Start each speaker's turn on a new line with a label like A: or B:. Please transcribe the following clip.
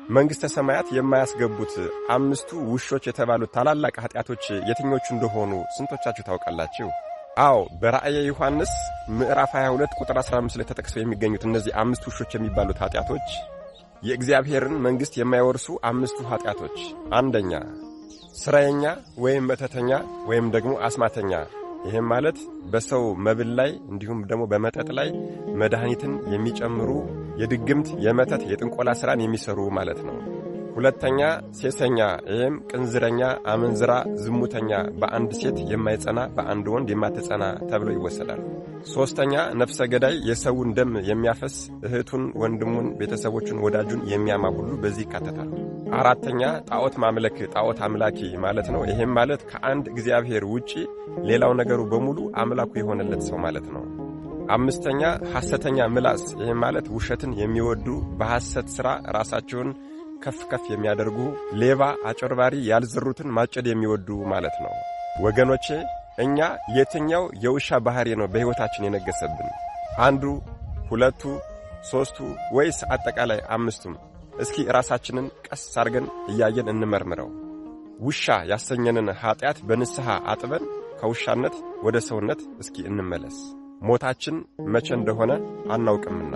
A: መንግሥተ ሰማያት የማያስገቡት አምስቱ ውሾች የተባሉት ታላላቅ ኃጢአቶች የትኞቹ እንደሆኑ ስንቶቻችሁ ታውቃላችሁ? አዎ፣ በራእየ ዮሐንስ ምዕራፍ 22 ቁጥር 15 ላይ ተጠቅሰው የሚገኙት እነዚህ አምስቱ ውሾች የሚባሉት ኃጢአቶች የእግዚአብሔርን መንግሥት የማይወርሱ አምስቱ ኃጢአቶች፣ አንደኛ ስራየኛ ወይም መተተኛ ወይም ደግሞ አስማተኛ። ይህም ማለት በሰው መብል ላይ እንዲሁም ደግሞ በመጠጥ ላይ መድኃኒትን የሚጨምሩ የድግምት፣ የመተት፣ የጥንቆላ ሥራን የሚሰሩ ማለት ነው። ሁለተኛ ሴሰኛ፣ ይህም ቅንዝረኛ፣ አመንዝራ፣ ዝሙተኛ፣ በአንድ ሴት የማይጸና በአንድ ወንድ የማትጸና ተብሎ ይወሰዳል። ሦስተኛ ነፍሰ ገዳይ፣ የሰውን ደም የሚያፈስ እህቱን፣ ወንድሙን፣ ቤተሰቦቹን፣ ወዳጁን የሚያማ ሁሉ በዚህ ይካተታል። አራተኛ ጣዖት ማምለክ፣ ጣዖት አምላኪ ማለት ነው። ይህም ማለት ከአንድ እግዚአብሔር ውጪ ሌላው ነገሩ በሙሉ አምላኩ የሆነለት ሰው ማለት ነው። አምስተኛ ሐሰተኛ ምላስ፣ ይህም ማለት ውሸትን የሚወዱ በሐሰት ሥራ ራሳቸውን ከፍ ከፍ የሚያደርጉ ሌባ፣ አጭበርባሪ፣ ያልዘሩትን ማጨድ የሚወዱ ማለት ነው። ወገኖቼ እኛ የትኛው የውሻ ባህሪ ነው በሕይወታችን የነገሰብን? አንዱ፣ ሁለቱ፣ ሦስቱ ወይስ አጠቃላይ አምስቱም? እስኪ ራሳችንን ቀስ አርገን እያየን እንመርምረው። ውሻ ያሰኘንን ኀጢአት በንስሐ አጥበን ከውሻነት ወደ ሰውነት እስኪ እንመለስ። ሞታችን መቼ እንደሆነ አናውቅምና።